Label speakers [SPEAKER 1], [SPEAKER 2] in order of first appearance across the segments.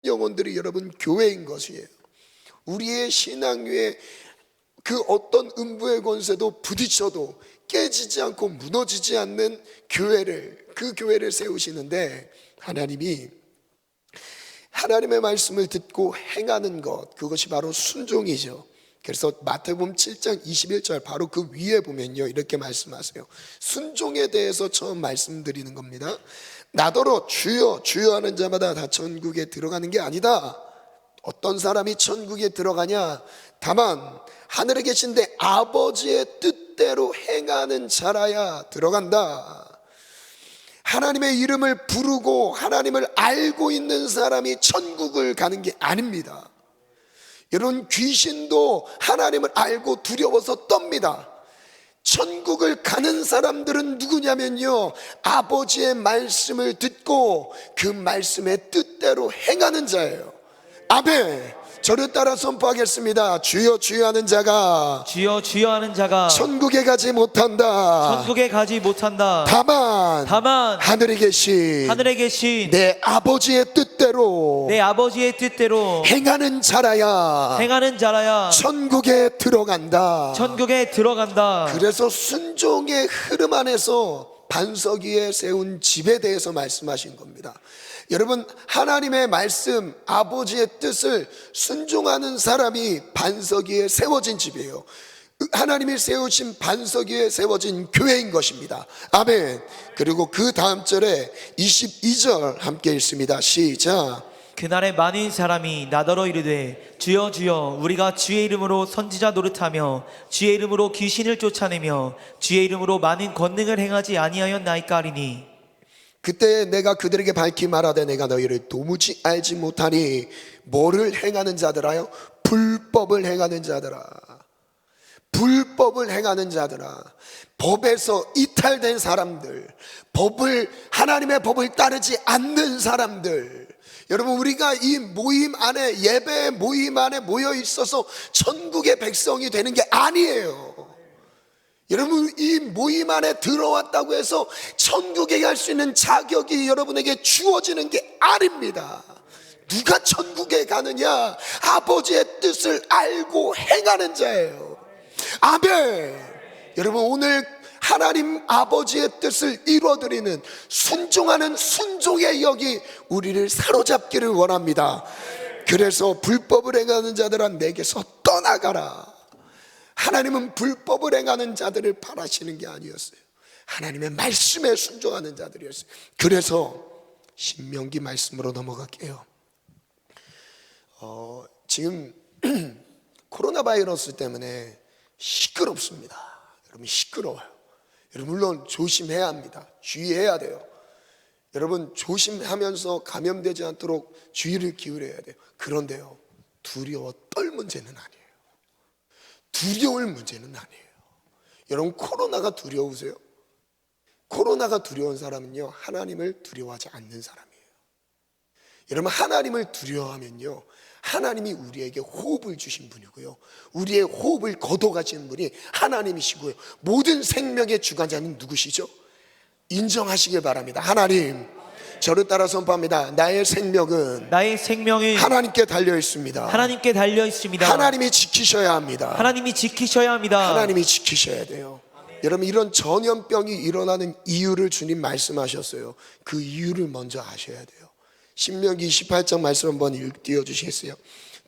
[SPEAKER 1] 영혼들이 여러분 교회인 것이에요. 우리의 신앙 위에 그 어떤 음부의 권세도 부딪혀도 깨지지 않고 무너지지 않는 교회를, 그 교회를 세우시는데, 하나님이 하나님의 말씀을 듣고 행하는 것, 그것이 바로 순종이죠. 그래서 마태복음 7장 21절 바로 그 위에 보면요, 이렇게 말씀하세요. 순종에 대해서 처음 말씀드리는 겁니다. 나더러 주여 주여 하는 자마다 다 천국에 들어가는 게 아니다. 어떤 사람이 천국에 들어가냐? 다만 하늘에 계신데 아버지의 뜻대로 행하는 자라야 들어간다. 하나님의 이름을 부르고 하나님을 알고 있는 사람이 천국을 가는 게 아닙니다. 여러분, 귀신도 하나님을 알고 두려워서 떱니다. 천국을 가는 사람들은 누구냐면요, 아버지의 말씀을 듣고 그 말씀의 뜻대로 행하는 자예요. 아멘. 저를 따라 선포하겠습니다. 주여 주여 하는 자가
[SPEAKER 2] 주여 주여 하는 자가
[SPEAKER 1] 천국에 가지 못한다.
[SPEAKER 2] 천국에 가지 못한다.
[SPEAKER 1] 다만 하늘에
[SPEAKER 2] 하늘에 계신
[SPEAKER 1] 내 아버지의 뜻대로
[SPEAKER 2] 내 아버지의 뜻대로
[SPEAKER 1] 행하는 자라야 천국에 들어간다.
[SPEAKER 2] 천국에 들어간다.
[SPEAKER 1] 그래서 순종의 흐름 안에서 반석 위에 세운 집에 대해서 말씀하신 겁니다. 여러분, 하나님의 말씀, 아버지의 뜻을 순종하는 사람이 반석 위에 세워진 집이에요. 하나님이 세우신 반석 위에 세워진 교회인 것입니다. 아멘. 그리고 그 다음 절에 22절 함께 읽습니다. 시작.
[SPEAKER 2] 그날에 많은 사람이 나더러 이르되 주여 주여 우리가 주의 이름으로 선지자 노릇하며 주의 이름으로 귀신을 쫓아내며 주의 이름으로 많은 권능을 행하지 아니하였나이까 하리니,
[SPEAKER 1] 그때 내가 그들에게 밝히 말하되 내가 너희를 도무지 알지 못하니 뭐를 행하는 자들아요? 불법을 행하는 자들아. 불법을 행하는 자들아. 법에서 이탈된 사람들, 하나님의 법을 따르지 않는 사람들. 여러분, 우리가 이 모임 안에, 예배 모임 안에 모여 있어서 천국의 백성이 되는 게 아니에요. 여러분, 이 모임 안에 들어왔다고 해서 천국에 갈 수 있는 자격이 여러분에게 주어지는 게 아닙니다. 누가 천국에 가느냐? 아버지의 뜻을 알고 행하는 자예요. 아멘. 여러분, 오늘 하나님 아버지의 뜻을 이루어드리는 순종하는 순종의 영이 우리를 사로잡기를 원합니다. 그래서 불법을 행하는 자들아 내게서 떠나가라. 하나님은 불법을 행하는 자들을 바라시는 게 아니었어요. 하나님의 말씀에 순종하는 자들이었어요. 그래서 신명기 말씀으로 넘어갈게요. 지금 코로나 바이러스 때문에 시끄럽습니다. 여러분, 시끄러워요. 여러분, 물론 조심해야 합니다. 주의해야 돼요. 여러분, 조심하면서 감염되지 않도록 주의를 기울여야 돼요. 그런데요, 두려워 떨 문제는 아니에요. 두려울 문제는 아니에요. 여러분, 코로나가 두려우세요? 코로나가 두려운 사람은요, 하나님을 두려워하지 않는 사람이에요. 여러분, 하나님을 두려워하면요, 하나님이 우리에게 호흡을 주신 분이고요, 우리의 호흡을 거둬가시는 분이 하나님이시고요, 모든 생명의 주관자는 누구시죠? 인정하시길 바랍니다. 하나님, 저를 따라 선포합니다. 나의 생명은 하나님께 달려 있습니다.
[SPEAKER 2] 하나님께 달려 있습니다.
[SPEAKER 1] 하나님이 지키셔야 합니다.
[SPEAKER 2] 하나님이 지키셔야 합니다.
[SPEAKER 1] 하나님이 지키셔야 돼요. 여러분, 이런 전염병이 일어나는 이유를 주님 말씀하셨어요. 그 이유를 먼저 아셔야 돼요. 신명기 28장 말씀 한번 띄워주시겠어요?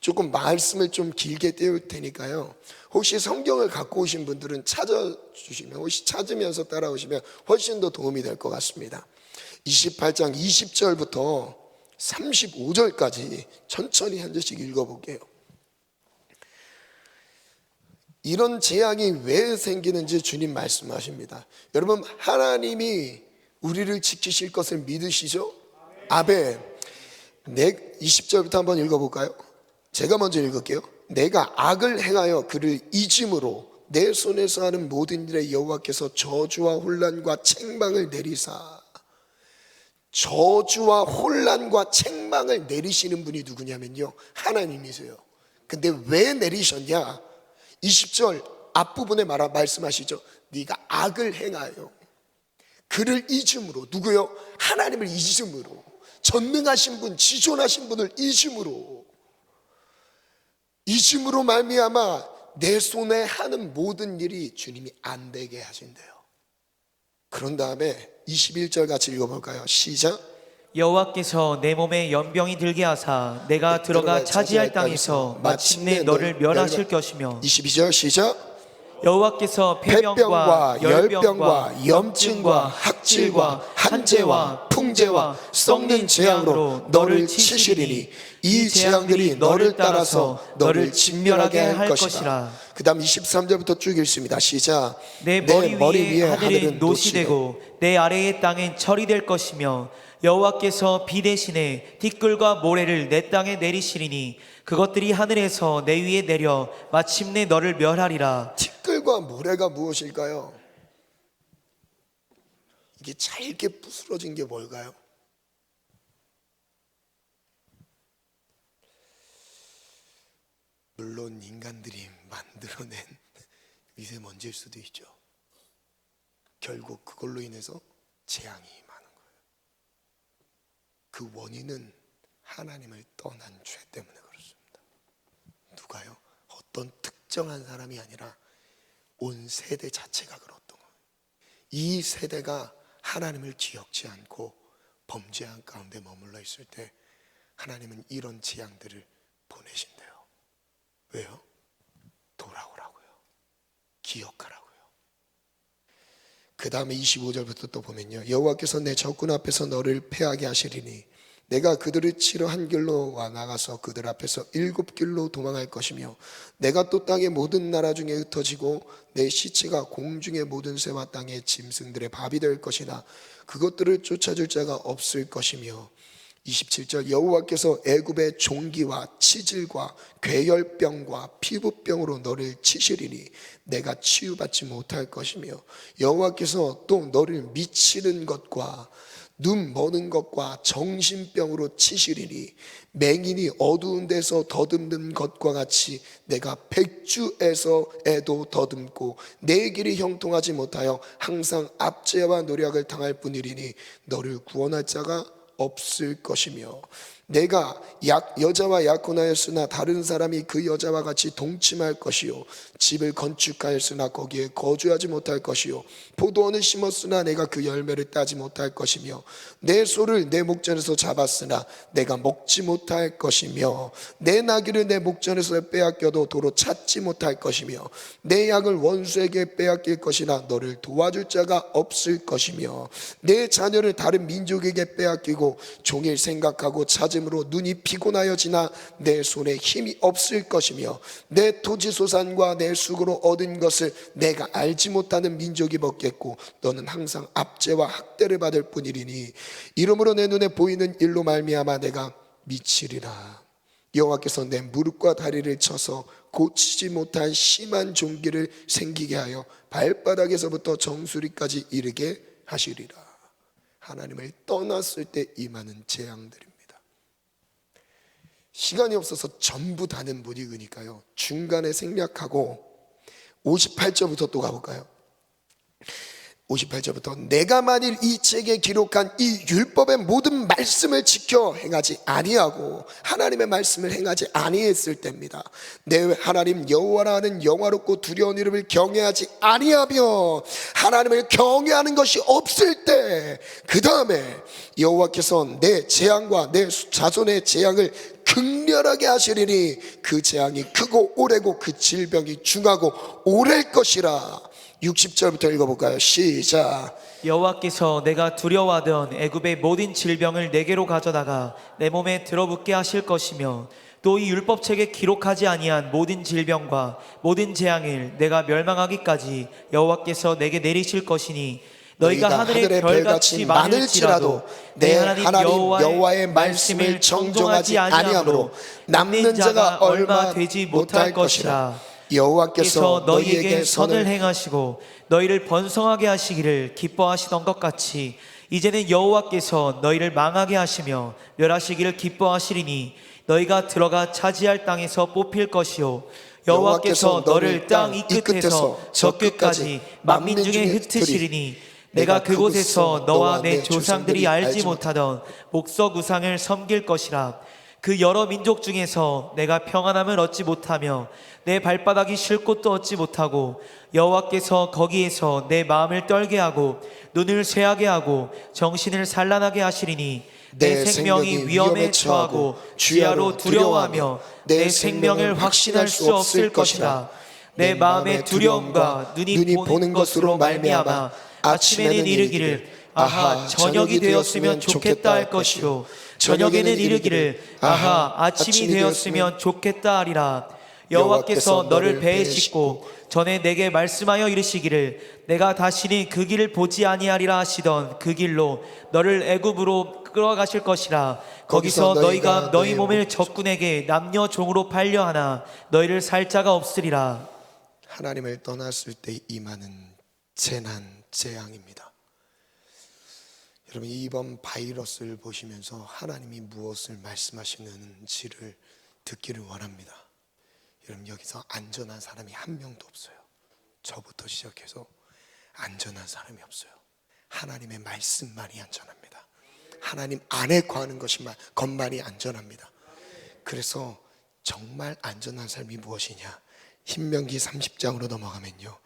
[SPEAKER 1] 조금 말씀을 좀 길게 띄울 테니까요, 혹시 성경을 갖고 오신 분들은 찾아주시면, 혹시 찾으면서 따라오시면 훨씬 더 도움이 될 것 같습니다. 28장 20절부터 35절까지 천천히 한 절씩 읽어볼게요. 이런 재앙이 왜 생기는지 주님 말씀하십니다. 여러분, 하나님이 우리를 지키실 것을 믿으시죠? 아멘. 20절부터 한번 읽어볼까요? 제가 먼저 읽을게요. 내가 악을 행하여 그를 잊음으로 내 손에서 하는 모든 일에 여호와께서 저주와 혼란과 책망을 내리사. 저주와 혼란과 책망을 내리시는 분이 누구냐면요, 하나님이세요. 근데 왜 내리셨냐? 20절 앞부분에 말씀하시죠. 네가 악을 행하여 그를 잊음으로. 누구요? 하나님을 잊음으로. 전능하신 분, 지존하신 분을 이심으로 말미암아 내 손에 하는 모든 일이 주님이 안 되게 하신대요. 그런 다음에 21절 같이 읽어볼까요? 시작.
[SPEAKER 2] 여호와께서 내 몸에 연병이 들게 하사 내가 들어가 차지할 땅에서 마침내 너를 멸하실 것이며
[SPEAKER 1] 22절 시작.
[SPEAKER 2] 여호와께서
[SPEAKER 1] 폐병과
[SPEAKER 2] 폐병과
[SPEAKER 1] 열병과 염증과 학질과 한재와 풍재와 썩는 재앙으로 너를 치시리니 이 재앙들이 너를 따라서 너를 진멸하게 할 것이라. 그 다음 23절부터 쭉 읽습니다. 시작.
[SPEAKER 2] 내 머리 위에 하늘은 노시 되고 내 아래의 땅은 철이 될 것이며 여호와께서 비 대신에 티끌과 모래를 내 땅에 내리시리니 그것들이 하늘에서 내 위에 내려 마침내 너를 멸하리라.
[SPEAKER 1] 티끌과 모래가 무엇일까요? 이게 잘게 부스러진 게 뭘까요? 물론 인간들이 만들어낸 미세먼지일 수도 있죠. 결국 그걸로 인해서 재앙이 많은 거예요. 그 원인은 하나님을 떠난 죄 때문에 그렇습니다. 누가요? 어떤 특정한 사람이 아니라 온 세대 자체가 그렇던 거예요. 이 세대가 하나님을 기억지 않고 범죄한 가운데 머물러 있을 때 하나님은 이런 재앙들을 보내신대요. 왜요? 돌아오라고요. 기억하라고요. 그 다음에 25절부터 또 보면요, 여호와께서 내 적군 앞에서 너를 패하게 하시리니 내가 그들을 치러 한 길로 와 나가서 그들 앞에서 7길로 도망할 것이며 내가 또 땅의 모든 나라 중에 흩어지고 내 시체가 공중의 모든 새와 땅의 짐승들의 밥이 될 것이나 그것들을 쫓아줄 자가 없을 것이며 27절 여호와께서 애굽의 종기와 치질과 괴혈병과 피부병으로 너를 치시리니 내가 치유받지 못할 것이며 여호와께서 또 너를 미치는 것과 눈 머는 것과 정신병으로 치시리니 맹인이 어두운 데서 더듬는 것과 같이 내가 백주에서에도 더듬고 내 길이 형통하지 못하여 항상 압제와 노력을 당할 뿐이리니 너를 구원할 자가 없을 것이며 내가 여자와 약혼하였으나 다른 사람이 그 여자와 같이 동침할 것이요 집을 건축하였으나 거기에 거주하지 못할 것이요 포도원을 심었으나 내가 그 열매를 따지 못할 것이며 내 소를 내 목전에서 잡았으나 내가 먹지 못할 것이며 내 나귀를 내 목전에서 빼앗겨도 도로 찾지 못할 것이며 내 양을 원수에게 빼앗길 것이나 너를 도와줄 자가 없을 것이며 내 자녀를 다른 민족에게 빼앗기고 종일 생각하고 찾음으로 눈이 피곤하여지나 내 손에 힘이 없을 것이며 내 토지 소산과 내 수고로 얻은 것을 내가 알지 못하는 민족이 먹겠고 너는 항상 압제와 학대를 받을 뿐이리니 이러므로 내 눈에 보이는 일로 말미암아 내가 미치리라. 여호와께서 내 무릎과 다리를 쳐서 고치지 못한 심한 종기를 생기게 하여 발바닥에서부터 정수리까지 이르게 하시리라. 하나님을 떠났을 때 임하는 재앙들입니다. 시간이 없어서 전부 다는 못 읽으니까요, 중간에 생략하고 58절부터 또 가볼까요? 58절부터 내가 만일 이 책에 기록한 이 율법의 모든 말씀을 지켜 행하지 아니하고 하나님의 말씀을 행하지 아니했을 때입니다. 내 하나님 여호와라는 영화롭고 두려운 이름을 경외하지 아니하며 하나님을 경외하는 것이 없을 때 그 다음에 여호와께서 내 재앙과 내 자손의 재앙을 극렬하게 하시리니 그 재앙이 크고 오래고 그 질병이 중하고 오래일 것이라. 60절부터 읽어볼까요? 시작.
[SPEAKER 2] 여호와께서 내가 두려워하던 애굽의 모든 질병을 내게로 가져다가 내 몸에 들어붙게 하실 것이며 또 이 율법책에 기록하지 아니한 모든 질병과 모든 재앙을 내가 멸망하기까지 여호와께서 내게 내리실 것이니 너희가 하늘의 별같이 많을지라도 내 하나님 여호와의 말씀을 정종하지 아니하므로 남는 자가 얼마 되지 못할 것이라. 여호와께서 너희에게 선을 행하시고 너희를 번성하게 하시기를 기뻐하시던 것 같이 이제는 여호와께서 너희를 망하게 하시며 멸하시기를 기뻐하시리니 너희가 들어가 차지할 땅에서 뽑힐 것이요 여호와께서 너를 땅 이 끝에서 저 끝까지 만민 중에 흩으시리니 내가 그곳에서 너와 내 조상들이 알지 못하던 목석 우상을 섬길 것이라. 그 여러 민족 중에서 내가 평안함을 얻지 못하며 내 발바닥이 쉴 곳도 얻지 못하고 여호와께서 거기에서 내 마음을 떨게 하고 눈을 쇠하게 하고 정신을 산란하게 하시리니 내 생명이 위험에 처하고 쥐하로 두려워하며 내 생명을 확신할 수 없을 것이라. 내 마음의 두려움과 눈이 보는 것으로 말미암아 아침에는 이르기를 아하 저녁이 되었으면 좋겠다 할 것이요 저녁에는 이르기를 아하 아침이 되었으면 좋겠다 하리라. 여호와께서 너를 배에 싣고 전에 내게 말씀하여 이르시기를 내가 다시는 그 길을 보지 아니하리라 하시던 그 길로 너를 애굽으로 끌어가실 것이라. 거기서 너희가 너희 몸을 적군에게 남녀 종으로 팔려 하나 너희를 살 자가 없으리라.
[SPEAKER 1] 하나님을 떠났을 때 임하는 재난, 재앙입니다. 여러분, 이번 바이러스를 보시면서 하나님이 무엇을 말씀하시는지를 듣기를 원합니다. 여러분, 여기서 안전한 사람이 한 명도 없어요. 저부터 시작해서 안전한 사람이 없어요. 하나님의 말씀만이 안전합니다. 하나님 안에 거하는 것만이 안전합니다. 그래서 정말 안전한 삶이 무엇이냐? 신명기 30장으로 넘어가면요,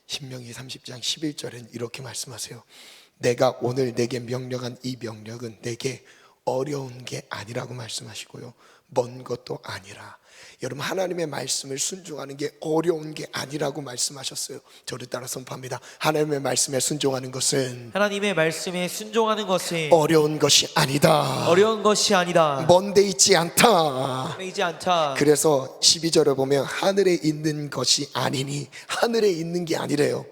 [SPEAKER 1] 신명기 30장 11절엔 이렇게 말씀하세요. 내가 오늘 내게 명령한 이 명령은 내게 어려운 게 아니라고 말씀하시고요, 먼 것도 아니라. 여러분, 하나님의 말씀을 순종하는 게 어려운 게 아니라고 말씀하셨어요. 저를 따라 선포합니다. 하나님의 말씀에 순종하는 것은
[SPEAKER 2] 하나님의 말씀에 순종하는 것이
[SPEAKER 1] 어려운 것이 아니다.
[SPEAKER 2] 어려운 것이 아니다.
[SPEAKER 1] 먼데 있지 않다.
[SPEAKER 2] 이지 않다.
[SPEAKER 1] 그래서 12절을 보면 하늘에 있는 것이 아니니, 하늘에 있는 게 아니래요.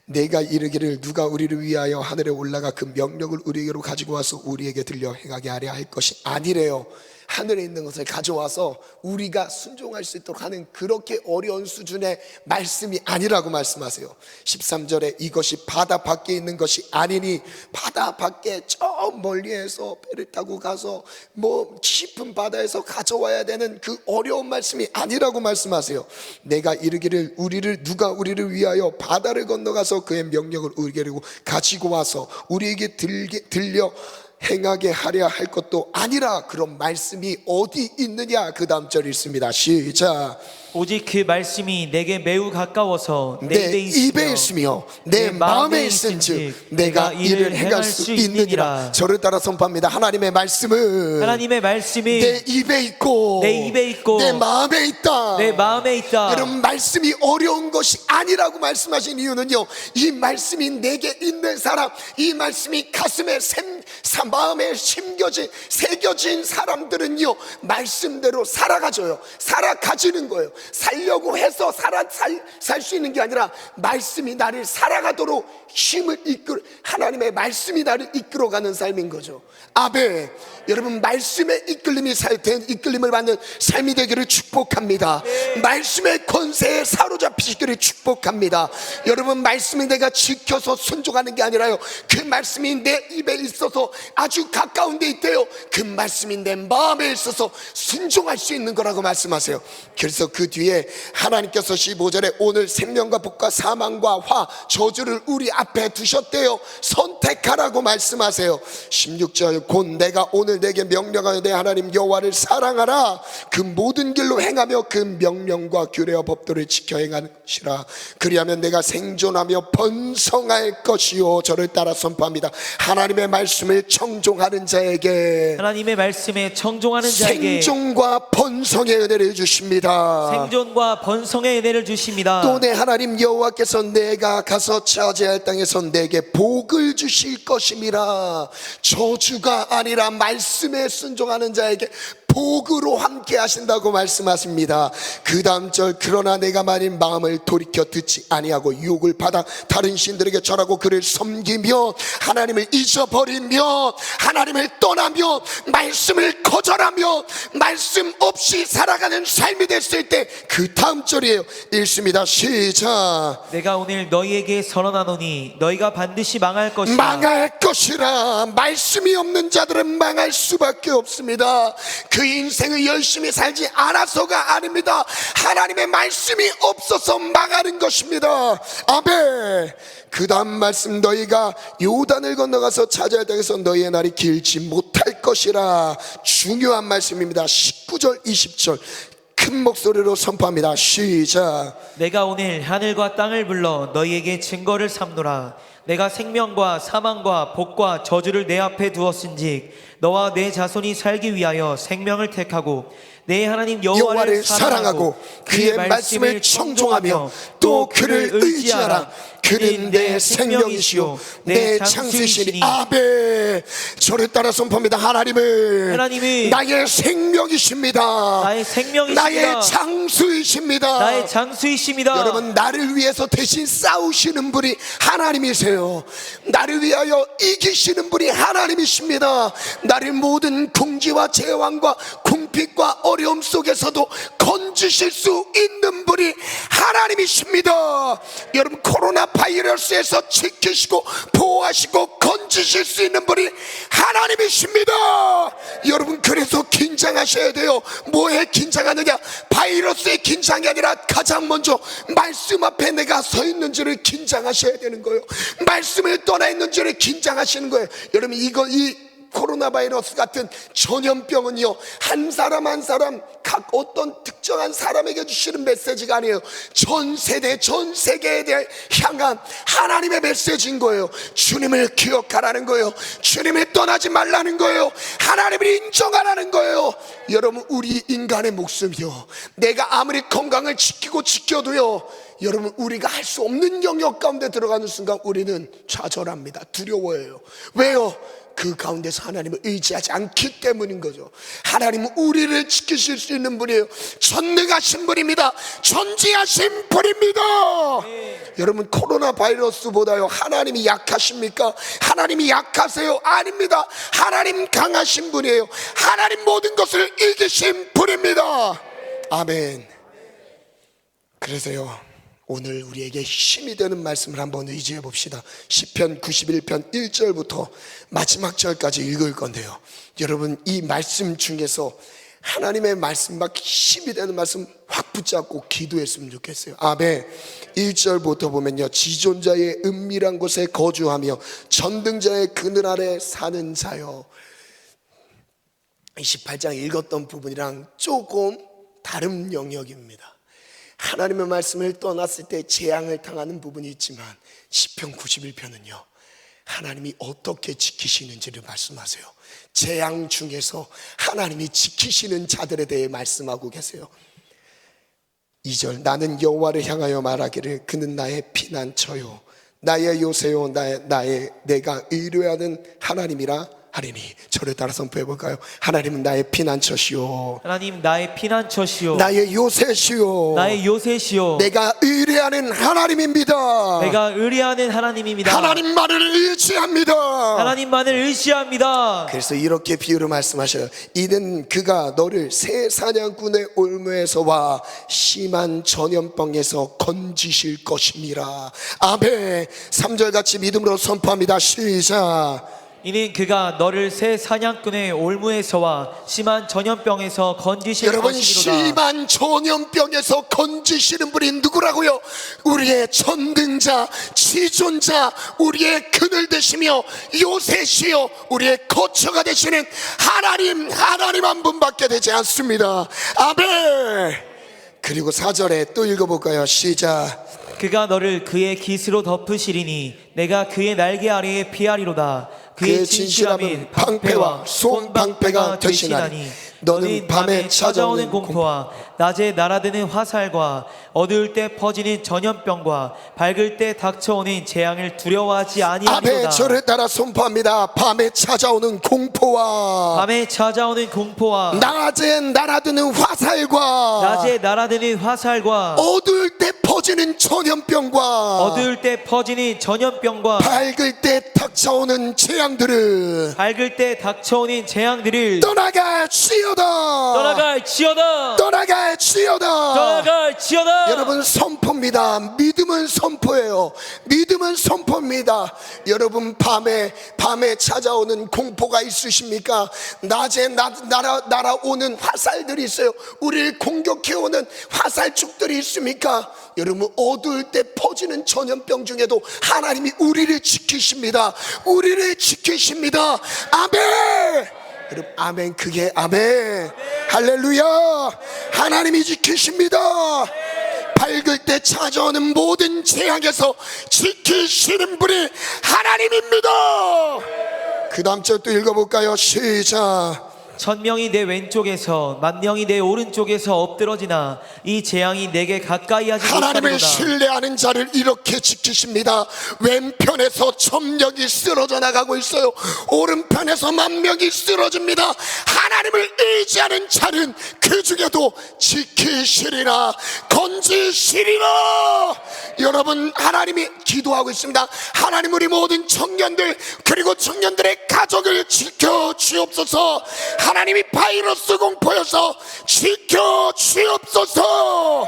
[SPEAKER 1] 내가 이르기를 누가 우리를 위하여 하늘에 올라가 그 명령을 우리에게로 가지고 와서 우리에게 들려 행하게 하려 할 것이 아니래요. 하늘에 있는 것을 가져와서 우리가 순종할 수 있도록 하는 그렇게 어려운 수준의 말씀이 아니라고 말씀하세요. 13절에 이것이 바다 밖에 있는 것이 아니니, 바다 밖에 저 멀리에서 배를 타고 가서 깊은 바다에서 가져와야 되는 그 어려운 말씀이 아니라고 말씀하세요. 내가 이르기를 누가 우리를 위하여 바다를 건너가서 그의 명령을 우리에게로 가지고 와서 우리에게 들려 행하게 하려 할 것도 아니라. 그런 말씀이 어디 있느냐? 그 다음 절 읽습니다. 시작.
[SPEAKER 2] 오직 그 말씀이 내게 매우 가까워서
[SPEAKER 1] 내 입에 있으며 내 마음에 있은즉 내가 이를 행할 수 있느니라. 저를 따라 선포합니다. 하나님의 말씀은 내 입에 있고 내 마음에 있다.
[SPEAKER 2] 내 마음에 있다.
[SPEAKER 1] 여러분, 말씀이 어려운 것이 아니라고 말씀하신 이유는요, 이 말씀이 내게 있는 사람, 이 말씀이 가슴에 마음에 새겨진 사람들은요, 말씀대로 살아가져요. 살아가지는 거예요. 살려고 해서 살 수 있는 게 아니라 말씀이 나를 살아가도록 하나님의 말씀이 나를 이끌어가는 삶인 거죠. 아멘. 여러분, 말씀의 이끌림을 받는 삶이 되기를 축복합니다. 말씀의 권세에 사로잡히시기를 축복합니다. 여러분, 말씀이 내가 지켜서 순종하는 게 아니라요, 그 말씀이 내 입에 있어서 아주 가까운 데 있대요. 그 말씀이 내 마음에 있어서 순종할 수 있는 거라고 말씀하세요. 그래서 그 뒤에 하나님께서 15절에 오늘 생명과 복과 사망과 화, 저주를 우리 앞에 두셨대요. 선택하라고 말씀하세요. 16절 곧 내가 오늘 내게 명령하여 내 하나님 여호와를 사랑하라. 그 모든 길로 행하며 그 명령과 규례와 법도를 지켜 행하는 것이라. 그리하면 내가 생존하며 번성할 것이요. 저를 따라 선포합니다. 하나님의 말씀을 청종하는 자에게,
[SPEAKER 2] 하나님의 말씀에 청종하는 자에게
[SPEAKER 1] 생존과 번성의 은혜를 주십니다.
[SPEAKER 2] 생존과 번성의 은혜를 주십니다.
[SPEAKER 1] 또 내 하나님 여호와께서 내가 가서 차지할 땅에서 내게 복을 주실 것임이라. 저주가 아니라 말씀에 순종하는 자에게 복으로 함께 하신다고 말씀하십니다. 그 다음 절 그러나 내가 만일 마음을 돌이켜 듣지 아니하고 유혹을 받아 다른 신들에게 절하고 그를 섬기며 하나님을 잊어버리며 하나님을 떠나며 말씀을 거절하며 말씀 없이 살아가는 삶이 됐을 때 그 다음 절이에요. 읽습니다. 시작.
[SPEAKER 2] 내가 오늘 너희에게 선언하노니 너희가 반드시 망할 것이라.
[SPEAKER 1] 망할 것이라. 말씀이 없는 자들은 망할 수밖에 없습니다. 그 우리 인생을 열심히 살지 않아서가 아닙니다. 하나님의 말씀이 없어서 망하는 것입니다. 아멘. 그 다음 말씀, 너희가 요단을 건너가서 차지할 땅에서 너희의 날이 길지 못할 것이라. 중요한 말씀입니다. 19절 20절 큰 목소리로 선포합니다. 시작.
[SPEAKER 2] 내가 오늘 하늘과 땅을 불러 너희에게 증거를 삼노라. 내가 생명과 사망과 복과 저주를 내 앞에 두었은즉 너와 내 자손이 살기 위하여 생명을 택하고 내 하나님 여호와를 사랑하고 그의 말씀을 청종하며 또 그를 의지하라. 그는 내 생명이시요 내 창수이시니. 아멘. 저를 따라 선포합니다. 하나님은 나의 생명이십니다. 나의 생명이십니다.
[SPEAKER 1] 나의 장수이십니다.
[SPEAKER 2] 나의 장수이십니다.
[SPEAKER 1] 여러분, 나를 위해서 대신 싸우시는 분이 하나님이세요. 나를 위하여 이기시는 분이 하나님이십니다. 나를 모든 궁지와 재앙과 궁핍과 어려움 속에서도 건지실 수 있는 분이 하나님이십니다. 여러분, 코로나 바이러스에서 지키시고 보호하시고 건지실 수 있는 분이 하나님이십니다. 여러분, 그래서 긴장하셔야 돼요. 뭐에 긴장하느냐? 바이러스에 긴장이 아니라 가장 먼저 말씀 앞에 내가 서 있는지를 긴장하셔야 되는 거예요. 말씀을 떠나 있는지를 긴장하시는 거예요. 여러분, 이 코로나 바이러스 같은 전염병은요, 한 사람 한 사람 각 어떤 특정한 사람에게 주시는 메시지가 아니에요. 전 세대 전 세계에 대해 향한 하나님의 메시지인 거예요. 주님을 기억하라는 거예요. 주님을 떠나지 말라는 거예요. 하나님을 인정하라는 거예요. 여러분, 우리 인간의 목숨이요, 내가 아무리 건강을 지켜도요, 여러분, 우리가 할 수 없는 영역 가운데 들어가는 순간 우리는 좌절합니다. 두려워해요. 왜요? 그 가운데서 하나님을 의지하지 않기 때문인 거죠. 하나님은 우리를 지키실 수 있는 분이에요. 전능하신 분입니다. 전지하신 분입니다. 여러분, 코로나 바이러스보다요 하나님이 약하십니까? 하나님이 약하세요? 아닙니다. 하나님 강하신 분이에요. 하나님 모든 것을 이기신 분입니다. 아멘. 그래서요, 오늘 우리에게 힘이 되는 말씀을 한번 의지해 봅시다. 시편 91편 1절부터 마지막 절까지 읽을 건데요, 여러분, 이 말씀 중에서 하나님의 말씀, 막 힘이 되는 말씀 확 붙잡고 기도했으면 좋겠어요. 아멘. 1절부터 보면요, 지존자의 은밀한 곳에 거주하며 전등자의 그늘 아래 사는 자요. 28장 읽었던 부분이랑 조금 다른 영역입니다. 하나님의 말씀을 떠났을 때 재앙을 당하는 부분이 있지만 시편 91편은요, 하나님이 어떻게 지키시는지를 말씀하세요. 재앙 중에서 하나님이 지키시는 자들에 대해 말씀하고 계세요. 2절, 나는 여호와를 향하여 말하기를 그는 나의 피난처요 나의 요새요 내가 의뢰하는 하나님이라 하리니. 저를 따라 선포해 볼까요? 하나님은 나의 피난처시요,
[SPEAKER 2] 하나님 나의 피난처시요
[SPEAKER 1] 나의 요새시요,
[SPEAKER 2] 나의 요새시요
[SPEAKER 1] 내가 의뢰하는 하나님입니다.
[SPEAKER 2] 내가 의뢰하는 하나님입니다.
[SPEAKER 1] 하나님만을 의지합니다.
[SPEAKER 2] 하나님만을 의지합니다.
[SPEAKER 1] 그래서 이렇게 비유로 말씀하셔요. 이는 그가 너를 새 사냥꾼의 올무에서와 심한 전염병에서 건지실 것이니라. 아멘. 3절 같이 믿음으로 선포합니다. 시작.
[SPEAKER 2] 이는 그가 너를 새 사냥꾼의 올무에서와 심한 전염병에서 건지실
[SPEAKER 1] 여러분,
[SPEAKER 2] 것이로다.
[SPEAKER 1] 심한 전염병에서 건지시는 분이 누구라고요? 우리의 전등자, 지존자, 우리의 그늘 되시며 요새시요 우리의 거처가 되시는 하나님 한 분밖에 되지 않습니다. 아멘. 그리고 4절에 또 읽어볼까요? 시작.
[SPEAKER 2] 그가 너를 그의 깃으로 덮으시리니 내가 그의 날개 아래에 피하리로다. 그의 진실함은 방패와 손방패가 되시나니 너는 밤에 찾아오는 공포와 낮에 날아드는 화살과 어두울 때 퍼지는 전염병과 밝을 때 닥쳐오는 재앙을 두려워하지 아니하리로다.
[SPEAKER 1] 아멘. 저를 따라 선포합니다. 밤에 찾아오는 공포와
[SPEAKER 2] 밤에 찾아오는 공포와
[SPEAKER 1] 낮에 날아드는 화살과
[SPEAKER 2] 낮에 날아드는 화살과
[SPEAKER 1] 어두울 때 퍼지는 전염병과
[SPEAKER 2] 어두울 때 퍼지는 전염병과
[SPEAKER 1] 밝을 때 닥쳐오는 재앙들을
[SPEAKER 2] 밝을 때 닥쳐오는 재앙들을
[SPEAKER 1] 떠나갈지어다.
[SPEAKER 2] 떠나갈지어다.
[SPEAKER 1] 떠나갈지어다.
[SPEAKER 2] 떠나갈지어다.
[SPEAKER 1] 여러분, 선포입니다. 믿음은 선포예요. 믿음은 선포입니다. 여러분, 밤에 찾아오는 공포가 있으십니까? 낮에 날아오는 화살들이 있어요. 우리를 공격해오는 화살축들이 있습니까? 여러분, 어두울 때 퍼지는 전염병 중에도 하나님이 우리를 지키십니다. 우리를 지키십니다. 아멘. 여러분, 아멘. 그게 아멘. 할렐루야. 하나님이 지키십니다. 밝을 때 찾아오는 모든 재앙에서 지키시는 분이 하나님입니다. 그 다음 절 또 읽어볼까요? 시작.
[SPEAKER 2] 1000명이 내 왼쪽에서 10,000명이 내 오른쪽에서 엎드러지나 이 재앙이 내게 가까이 하지
[SPEAKER 1] 하나님을
[SPEAKER 2] 못하리로다.
[SPEAKER 1] 신뢰하는 자를 이렇게 지키십니다. 왼편에서 1000명이 쓰러져 나가고 있어요. 오른편에서 10,000명이 쓰러집니다. 하나님을 의지하는 자는 그 중에도 지키시리라, 건지시리라. 여러분, 하나님이 기도하고 있습니다. 하나님, 우리 모든 청년들 그리고 청년들의 가족을 지켜 주옵소서. 하나님이 바이러스 공포여서 지켜 주옵소서.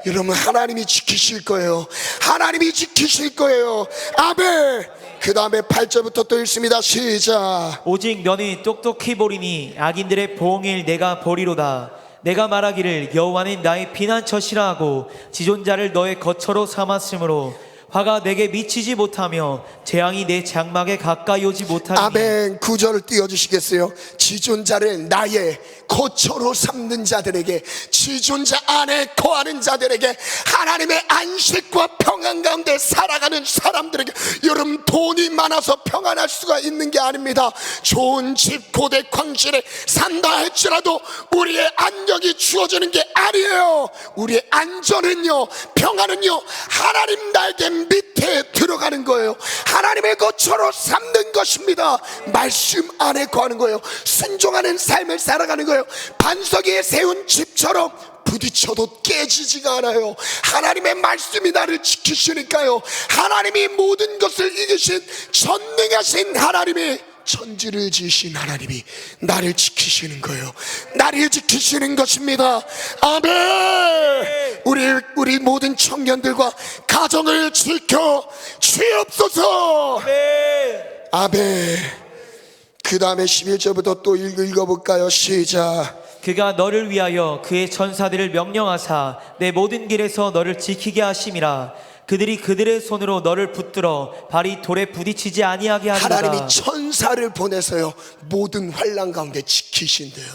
[SPEAKER 1] 여러분, 하나님이 지키실 거예요. 하나님이 지키실 거예요. 아멘. 그 다음에 8절부터 또 읽습니다. 시작.
[SPEAKER 2] 오직 너는 똑똑히 보리니 악인들의 보응을 내가 보리로다. 내가 말하기를 여호와는 나의 피난처시라 하고 지존자를 너의 거처로 삼았으므로 화가 내게 미치지 못하며 재앙이 내 장막에 가까이 오지 못하리니.
[SPEAKER 1] 아멘. 9절을 띄워주시겠어요? 지존자를 나의 거처로 삼는 자들에게, 지존자 안에 거하는 자들에게, 하나님의 안식과 평안 가운데 살아가는 사람들에게. 여러분, 돈이 많아서 평안할 수가 있는 게 아닙니다. 좋은 집 고대 광실에 산다 할지라도 우리의 안녕이 주어지는 게 아니에요. 우리의 안전은요, 평안은요, 하나님 날개 밑에 들어가는 거예요. 하나님의 거처로 삼는 것입니다. 말씀 안에 거하는 거예요. 순종하는 삶을 살아가는 거예요. 반석 위에 세운 집처럼 부딪혀도 깨지지가 않아요. 하나님의 말씀이 나를 지키시니까요. 하나님이 모든 것을 이기신 전능하신 하나님이, 천지를 지으신 하나님이 나를 지키시는 거예요. 나를 지키시는 것입니다. 아멘. 우리 모든 청년들과 가정을 지켜 주옵소서. 아멘. 그 다음에 11절부터 또 읽어볼까요? 시작.
[SPEAKER 2] 그가 너를 위하여 그의 천사들을 명령하사 내 모든 길에서 너를 지키게 하심이라. 그들이 그들의 손으로 너를 붙들어 발이 돌에 부딪히지 아니하게 하리로다.
[SPEAKER 1] 하나님이 천사를 보내서요, 모든 환난 가운데 지키신대요.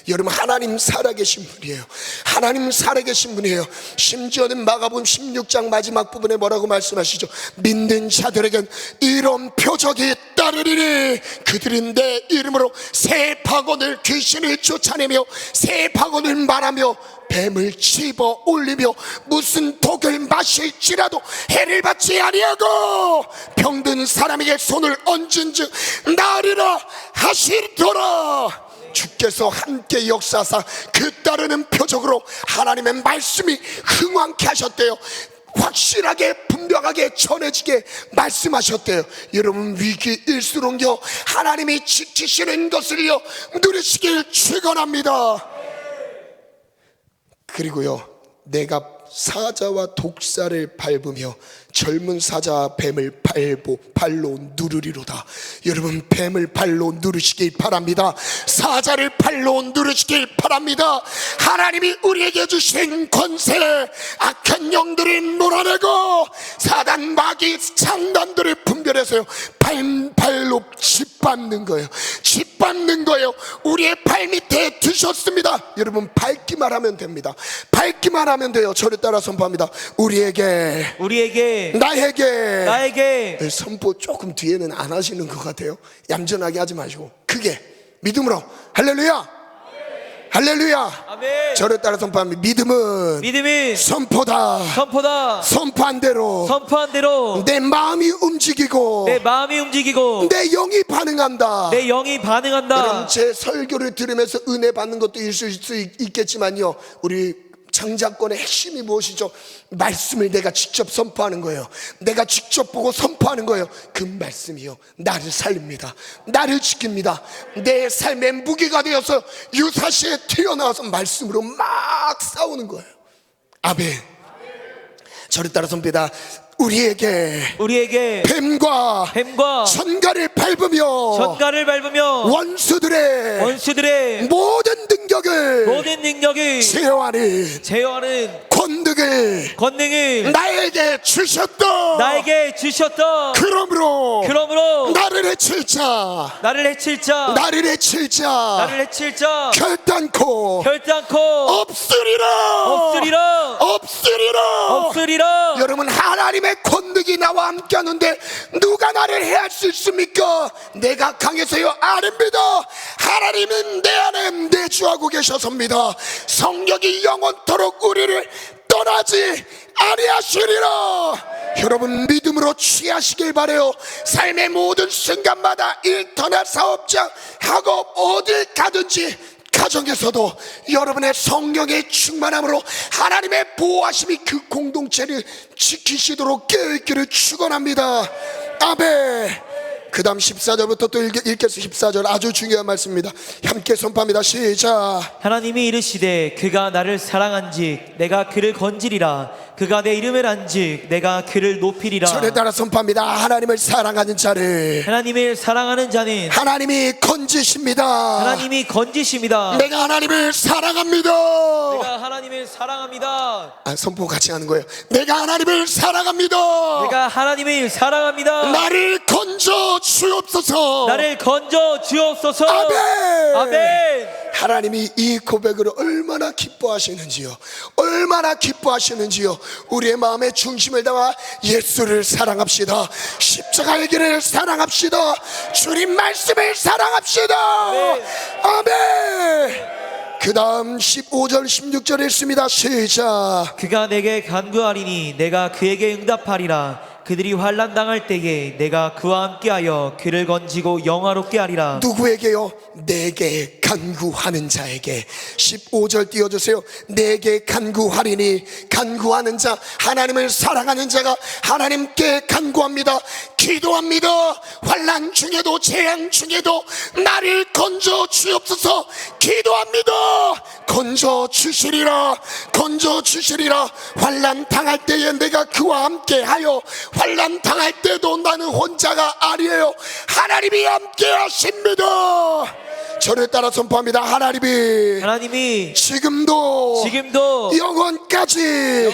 [SPEAKER 1] 여러분, 하나님 살아계신 분이에요. 하나님 살아계신 분이에요. 심지어는 마가복음 16장 마지막 부분에 뭐라고 말씀하시죠? 믿는 자들에겐 이런 표적이 따르리니 그들은 내 이름으로 새 박원을, 귀신을 쫓아내며 새 박원을 말하며 뱀을 집어 올리며 무슨 독을 마실지라도 해를 받지 아니하고 병든 사람에게 손을 얹은즉 나으리라 하시더라. 주께서 함께 역사하사 그 따르는 표적으로 하나님의 말씀이 흥왕케 하셨대요. 확실하게 분명하게 전해지게 말씀하셨대요. 여러분, 위기일수록요, 하나님이 지키시는 것을요 누리시길 축원합니다. 그리고요, 내가 사자와 독사를 밟으며 젊은 사자 뱀을 발로 누르리로다. 여러분, 뱀을 발로 누르시길 바랍니다. 사자를 발로 누르시길 바랍니다. 하나님이 우리에게 주신 권세, 악한 영들을 몰아내고 사단 마귀 장단들을 분별해서요 발로 짓밟는 거예요. 짓밟는 거예요. 우리의 발밑에 두셨습니다. 여러분, 밟기만 하면 됩니다. 밟기만 하면 돼요. 저를 따라 선포합니다. 우리에게 나에게 선포 조금 뒤에는 안 하시는 것 같아요. 얌전하게 하지 마시고 크게 믿음으로 할렐루야, 할렐루야.
[SPEAKER 2] 아멘.
[SPEAKER 1] 저를 따라 선포합니다. 믿음은 선포다. 선포한 대로 내 마음이 움직이고
[SPEAKER 2] 내
[SPEAKER 1] 내 영이 반응한다.
[SPEAKER 2] 여러분,
[SPEAKER 1] 제 설교를 들으면서 은혜 받는 것도 있을 수 있겠지만요, 우리 장자권의 핵심이 무엇이죠? 말씀을 내가 직접 선포하는 거예요. 내가 직접 보고 선포하는 거예요. 그 말씀이요, 나를 살립니다. 나를 지킵니다. 내 삶의 무기가 되어서 유사시에 튀어나와서 말씀으로 막 싸우는 거예요. 아멘. 저를 따라 선비다. 우리에게 뱀과 전갈을 밟으며 원수들의 모든 능력을 제어하는 권능을 나에게 주셨다. 그러므로 나를 해칠 자 결단코 없으리라. 여러분, 하나님의 권능이 나와 함께 하는데 누가 나를 해할 수 있습니까? 내가 강해서요? 아닙니다. 하나님은 내 안에 내주하고 계셔서입니다. 성령이 영원토록 우리를 떠나지 아니하시리라. 여러분, 믿음으로 취하시길 바래요. 삶의 모든 순간마다 일터나 사업장, 학업, 어딜 가든지 가정에서도 여러분의 성령의 충만함으로 하나님의 보호하심이 그 공동체를 지키시도록 깨어있기를 축원합니다. 아멘. 그 다음 14절부터 또 읽겠습니다. 14절 아주 중요한 말씀입니다. 함께 선포합니다. 시작.
[SPEAKER 2] 하나님이 이르시되 그가 나를 사랑한즉 내가 그를 건지리라. 그가 내 이름을 안즉 내가 그를 높이리라.
[SPEAKER 1] 저를 따라 선포합니다. 하나님을 사랑하는 자는 하나님이 건지십니다. 내가 하나님을 사랑합니다. 선포 같이 하는 거예요. 내가 하나님을 사랑합니다. 나를 건져 주옵소서. 아멘. 하나님이 이 고백을 얼마나 기뻐하시는지요. 우리의 마음의 중심을 담아 예수를 사랑합시다. 십자가의 길을 사랑합시다. 주님 말씀을 사랑합시다. 아멘. 그 다음 15절 16절 읽습니다. 시작.
[SPEAKER 2] 그가 내게 간구하리니 내가 그에게 응답하리라. 그들이 환난 당할 때에 내가 그와 함께하여 그를 건지고 영화롭게 하리라.
[SPEAKER 1] 누구에게요? 내게 간구하는 자에게. 15절 띄워주세요. 내게 간구하리니, 간구하는 자, 하나님을 사랑하는 자가 하나님께 간구합니다. 기도합니다. 환난 중에도 재앙 중에도 나를 건져 주옵소서. 기도합니다. 건져 주시리라. 환난 당할 때에 내가 그와 함께하여, 환난 당할 때도 나는 혼자가 아니에요. 하나님이 함께 하십니다. 저를 따라 선포합니다. 하나님이 지금도 영원까지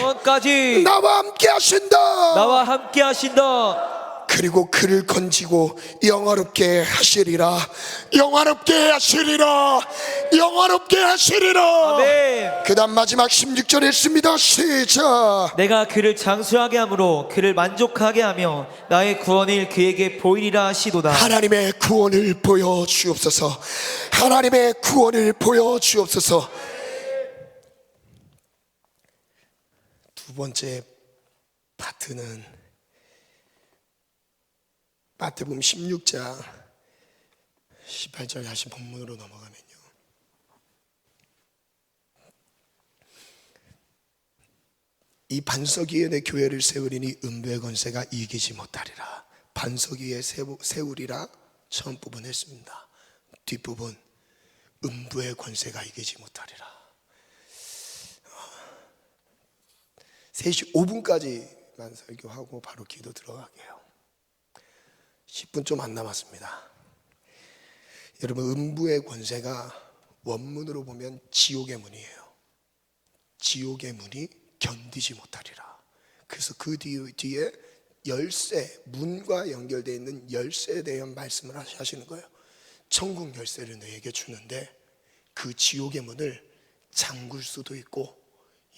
[SPEAKER 1] 나와 함께 하신다. 그리고 그를 건지고 영화롭게 하시리라.
[SPEAKER 2] 아멘.
[SPEAKER 1] 그 다음 마지막 16절 읽습니다. 시작.
[SPEAKER 2] 내가 그를 장수하게 함으로 그를 만족하게 하며 나의 구원을 그에게 보이리라 하시도다.
[SPEAKER 1] 하나님의 구원을 보여주옵소서. 두 번째 파트는 마태복음 16장 18절 다시 본문으로 넘어가면요, 이 반석 위에 내 교회를 세우리니 음부의 권세가 이기지 못하리라. 반석 위에 세우리라 처음 부분 했습니다. 뒷부분 음부의 권세가 이기지 못하리라. 3시 5분까지만 설교하고 바로 기도 들어가게요. 10분 좀 안 남았습니다. 여러분, 음부의 권세가 원문으로 보면 지옥의 문이에요. 지옥의 문이 견디지 못하리라. 그래서 그 뒤에 열쇠, 문과 연결되어 있는 열쇠에 대한 말씀을 하시는 거예요. 천국 열쇠를 너에게 주는데 그 지옥의 문을 잠글 수도 있고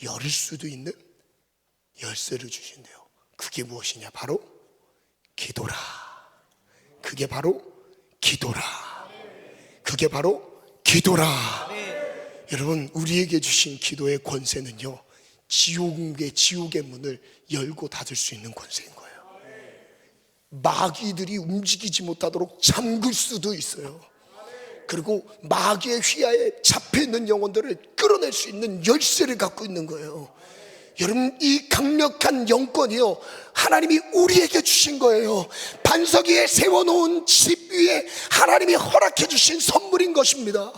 [SPEAKER 1] 열을 수도 있는 열쇠를 주신대요. 그게 무엇이냐? 바로 기도라. 그게 바로 기도라. 여러분, 우리에게 주신 기도의 권세는요, 지옥의 문을 열고 닫을 수 있는 권세인 거예요. 마귀들이 움직이지 못하도록 잠글 수도 있어요. 그리고 마귀의 휘하에 잡혀있는 영혼들을 끌어낼 수 있는 열쇠를 갖고 있는 거예요. 여러분, 이 강력한 영권이요, 하나님이 우리에게 주신 거예요. 반석 위에 세워놓은 집 위에 하나님이 허락해 주신 선물인 것입니다.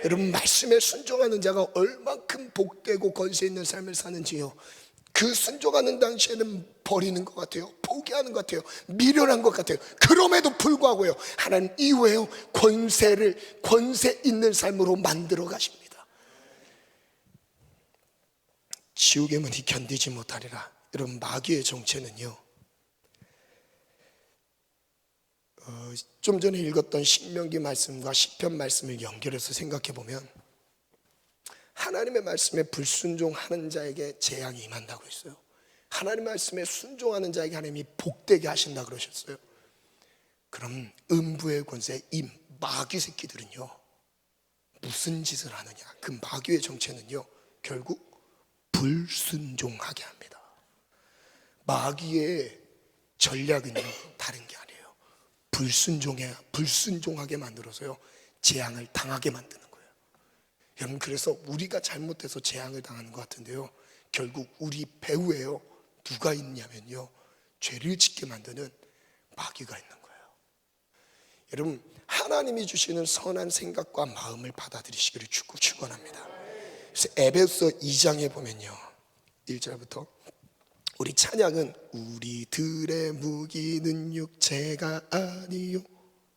[SPEAKER 1] 여러분, 말씀에 순종하는 자가 얼만큼 복되고 권세 있는 삶을 사는지요, 그 순종하는 당시에는 버리는 것 같아요, 포기하는 것 같아요, 미련한 것 같아요. 그럼에도 불구하고요, 하나님 이후에요, 권세 있는 삶으로 만들어 가십니다. 지옥의 문이 견디지 못하리라. 여러분, 마귀의 정체는요, 좀 전에 읽었던 신명기 말씀과 시편 말씀을 연결해서 생각해 보면, 하나님의 말씀에 불순종하는 자에게 재앙이 임한다고 했어요. 하나님의 말씀에 순종하는 자에게 하나님이 복되게 하신다 그러셨어요. 그럼 음부의 권세, 이 마귀 새끼들은요, 무슨 짓을 하느냐? 그 마귀의 정체는요, 결국 불순종하게 합니다. 마귀의 전략은요, 다른 게 아니에요. 불순종하게 만들어서요, 재앙을 당하게 만드는 거예요. 여러분, 그래서 우리가 잘못해서 재앙을 당하는 것 같은데요, 결국 우리 배후에요, 누가 있냐면요, 죄를 짓게 만드는 마귀가 있는 거예요. 여러분, 하나님이 주시는 선한 생각과 마음을 받아들이시기를 축원합니다. 그래서 에베소 2장에 보면요, 1절부터 우리 찬양은 우리들의 무기는 육체가 아니요,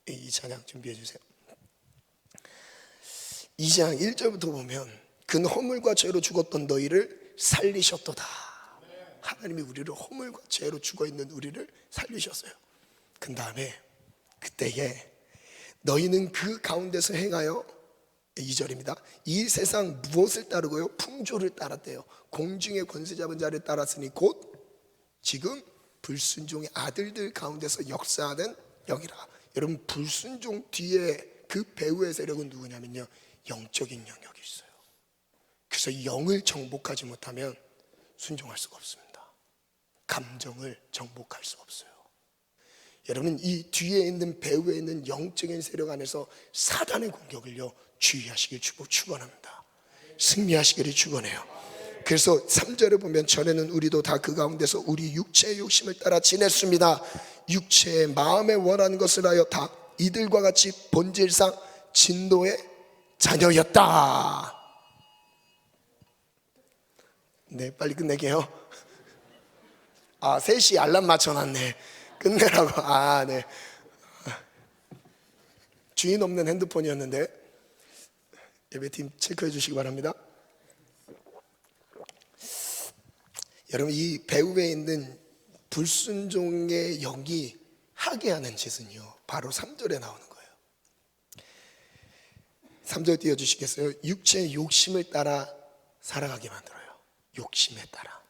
[SPEAKER 1] 이 찬양 준비해 주세요. 2장 1절부터 보면, 그 허물과 죄로 죽었던 너희를 살리셨도다. 하나님이 우리를 허물과 죄로 죽어있는 우리를 살리셨어요. 그 다음에 그때에 너희는 그 가운데서 행하여, 2절입니다. 이 세상 무엇을 따르고요? 풍조를 따랐대요. 공중의 권세 잡은 자를 따랐으니 곧 지금 불순종의 아들들 가운데서 역사하는 영이라. 여러분, 불순종 뒤에 그 배후의 세력은 누구냐면요, 영적인 영역이 있어요. 그래서 영을 정복하지 못하면 순종할 수가 없습니다. 감정을 정복할 수 없어요. 여러분, 이 뒤에 있는 배후에 있는 영적인 세력 안에서 사단의 공격을요, 주의하시길 축원합니다. 승리하시기를 축원해요. 그래서 3절에 보면, 전에는 우리도 다 그 가운데서 우리 육체의 욕심을 따라 지냈습니다. 육체의 마음에 원하는 것을 하여 다 이들과 같이 본질상 진노의 자녀였다. 네, 빨리 끝내게요. 3시 알람 맞춰놨네. 끝내라고. 네. 주인 없는 핸드폰이었는데 예배팀 체크해 주시기 바랍니다. 여러분, 이 배후에 있는 불순종의 영이 하게 하는 짓은요, 바로 3절에 나오는 거예요. 3절 띄워주시겠어요? 육체의 욕심을 따라 살아가게 만들어요. 욕심에 따라.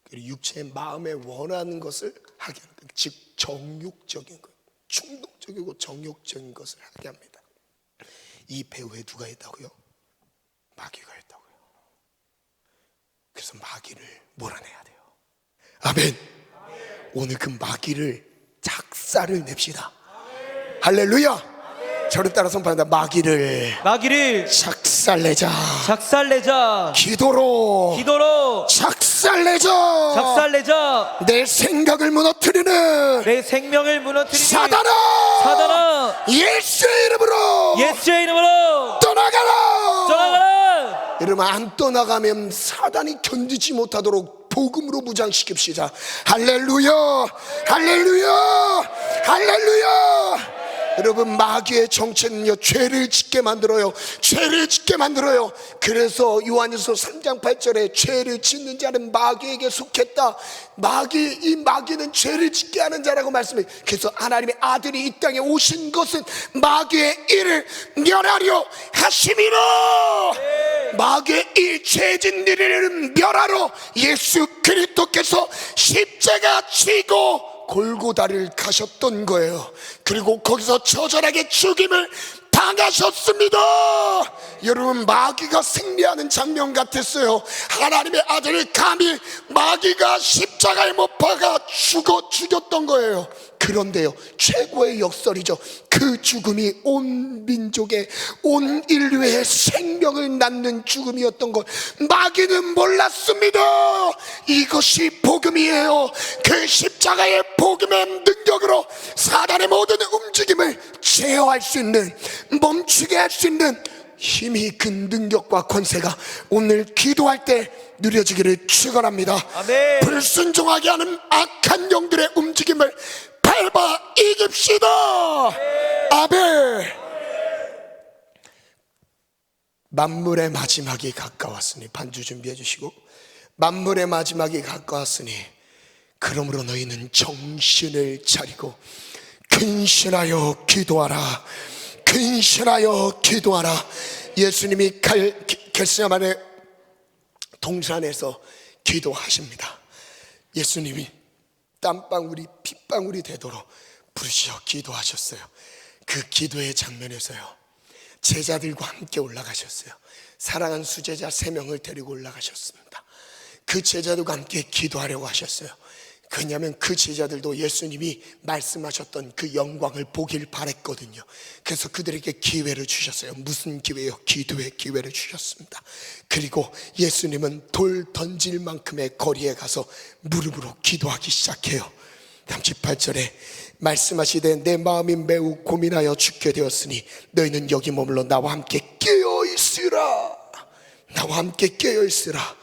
[SPEAKER 1] 그리고 육체의 마음에 원하는 것을 하게 하는 거예요. 즉 정욕적인 것, 충동적이고 정욕적인 것을 하게 합니다. 이 배후에 누가 있다고요? 마귀가 있다고요. 그래서 마귀를 몰아내야 돼요. 아멘. 오늘 그 마귀를 작사를 냅시다. 할렐루야. 저를 따라 선포한다. 마귀를 작살내자. 기도로 작살내자. 내 생각을 무너뜨리는 사단아, 예수의 이름으로 떠나가라. 여러분, 안 떠나가면 사단이 견디지 못하도록 복음으로 무장시킵시다. 할렐루야. 여러분, 마귀의 정체는요, 죄를 짓게 만들어요. 그래서 요한일서 3장 8절에 죄를 짓는 자는 마귀에게 속했다. 이 마귀는 죄를 짓게 하는 자라고 말씀해요. 그래서 하나님의 아들이 이 땅에 오신 것은 마귀의 일을 멸하려 하심이라. 마귀의 이 죄진 일을 멸하러 예수 그리스도께서 십자가 지고 골고다를 가셨던 거예요. 그리고 거기서 처절하게 죽임을 당하셨습니다. 여러분, 마귀가 승리하는 장면 같았어요. 하나님의 아들을 감히 마귀가 십자가에 못 박아 죽였던 거예요. 그 그런데요, 최고의 역설이죠. 그 죽음이 온 민족의, 온 인류의 생명을 낳는 죽음이었던 걸 마귀는 몰랐습니다. 이것이 복음이에요. 그 십자가의 복음의 능력으로 사단의 모든 움직임을 제어할 수 있는, 멈추게 할 수 있는 힘이, 그 능력과 권세가 오늘 기도할 때 누려지기를 축원합니다.
[SPEAKER 2] 아멘.
[SPEAKER 1] 불순종하게 하는 악한 영들의 움직임을 밟아 이깁시다. 아멘. 만물의 마지막이 가까웠으니, 반주 준비해 주시고, 만물의 마지막이 가까웠으니 그러므로 너희는 정신을 차리고 근신하여 기도하라. 근신하여 기도하라. 예수님이 겟세마네 동산에서 기도하십니다. 예수님이 땀방울이 핏방울이 되도록 부르시어 기도하셨어요. 그 기도의 장면에서요, 제자들과 함께 올라가셨어요. 사랑하는 수제자 3명을 데리고 올라가셨습니다. 그 제자들과 함께 기도하려고 하셨어요. 왜냐하면 그 제자들도 예수님이 말씀하셨던 그 영광을 보길 바랬거든요. 그래서 그들에게 기회를 주셨어요. 무슨 기회요? 기도의 기회를 주셨습니다. 그리고 예수님은 돌 던질 만큼의 거리에 가서 무릎으로 기도하기 시작해요. 38절에 말씀하시되 내 마음이 매우 고민하여 죽게 되었으니 너희는 여기 머물러 나와 함께 깨어있으라. 나와 함께 깨어있으라.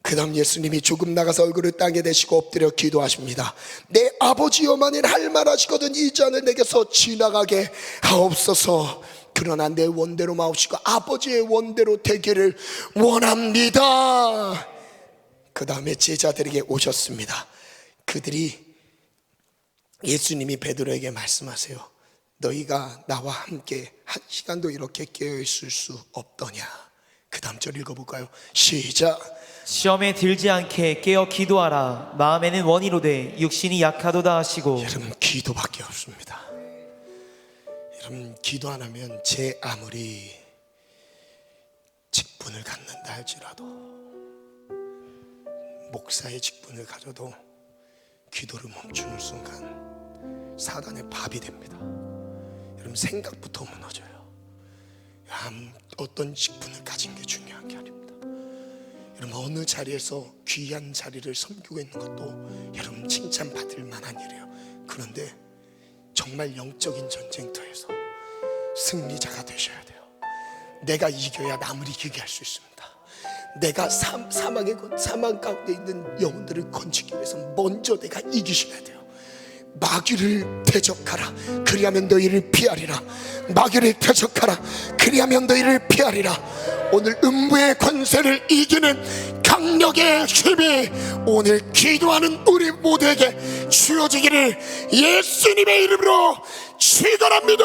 [SPEAKER 1] 그 다음 예수님이 조금 나가서 얼굴을 땅에 대시고 엎드려 기도하십니다. 내 아버지여만은 할 말하시거든 이 잔을 내게서 지나가게 하옵소서. 그러나 내 원대로 마옵시고 아버지의 원대로 되기를 원합니다. 그 다음에 제자들에게 오셨습니다. 그들이, 예수님이 베드로에게 말씀하세요. 너희가 나와 함께 한 시간도 이렇게 깨어있을 수 없더냐. 그 다음 절 읽어볼까요? 시작.
[SPEAKER 2] 시험에 들지 않게 깨어 기도하라. 마음에는 원이로되 육신이 약하도다 하시고.
[SPEAKER 1] 여러분, 기도밖에 없습니다. 여러분, 기도 안 하면 제 아무리 직분을 갖는다 할지라도, 목사의 직분을 가져도 기도를 멈추는 순간 사단의 밥이 됩니다. 여러분, 생각부터 무너져요. 어떤 직분을 가진 게 중요한 게 아닙니다. 여러분, 어느 자리에서 귀한 자리를 섬기고 있는 것도 여러분 칭찬받을 만한 일이에요. 그런데 정말 영적인 전쟁터에서 승리자가 되셔야 돼요. 내가 이겨야 남을 이기게 할 수 있습니다. 내가 사망 가운데 있는 영혼들을 건지기 위해서 먼저 내가 이기셔야 돼요. 마귀를 대적하라. 그리하면 너희를 피하리라. 마귀를 대적하라. 그리하면 너희를 피하리라. 오늘 음부의 권세를 이기는 강력의 힘이 오늘 기도하는 우리 모두에게 주어지기를 예수님의 이름으로 축원합니다.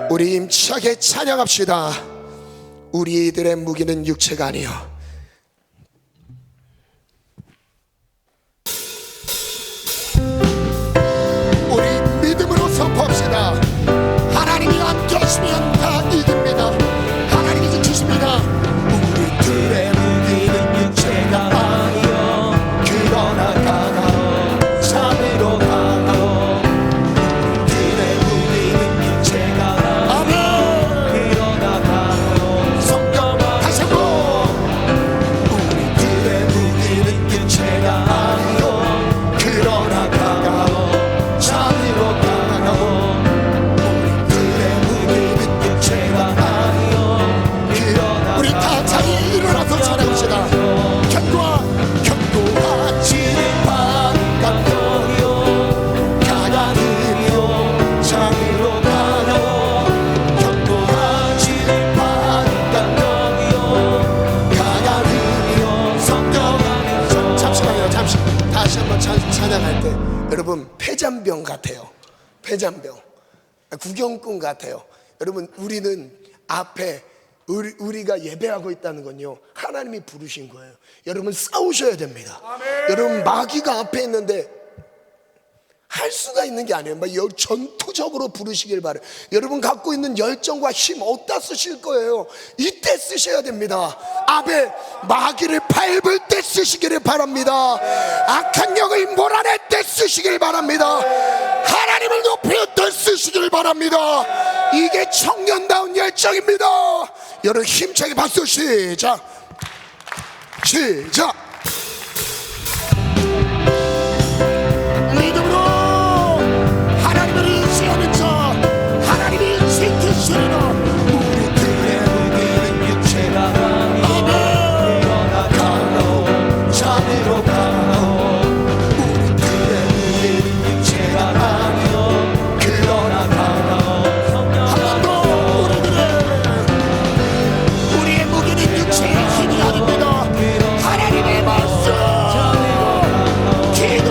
[SPEAKER 1] 우리 힘차게 찬양합시다. 우리들의 무기는 육체가 아니요 선포합시다. 하나님이 함께 하시면 다 이깁니다. 하나님이 지키십니다. 우리들의 무기는 육체가 아니요 그러나 강하오 참으로 강하오. 우리들의 무기는 육체가 아니요 그러나 강하오 성경아 다시 한번. 우리들의 무기는 육체가 아니요 그러나 강하오 참으로 강하오. 우리 다 자리 일어나서 찬양합시다. 견고와 진입한 강도요 가난이요 장으로 가요. 견고와 진입한 강도요 가난이요 성경하면서. 잠시만요. 다시 한번 찬양할 때 여러분 폐잔병 같아요. 폐잔병, 구경꾼 같아요. 여러분, 우리는 앞에 우리가 예배하고 있다는 건요 하나님이 부르신 거예요. 여러분 싸우셔야 됩니다. 아멘. 여러분 마귀가 앞에 있는데 할 수가 있는 게 아니에요. 전투적으로 부르시길 바래요. 여러분 갖고 있는 열정과 힘 어디다 쓰실 거예요? 이때 쓰셔야 됩니다. 아벨 마귀를 밟을 때 쓰시기를 바랍니다. 악한 영을 몰아낼 때 쓰시길 바랍니다. 하나님을 높일 때 쓰시길 바랍니다. 이게 청년다운 열정입니다. 여러분 힘차게 박수. 시작. 믿음으로 하나님을 의지하는 자, 하나님이 지키시리라. 우리들의 무게는 육체가 아니요 강하오 잠으로 강하오. 우리들의 무게는 육체가 아니요 그러나 강하오 성령하오. 우리의 무게는 육체의 힘이 아닙니다. 하나님의 말씀 기도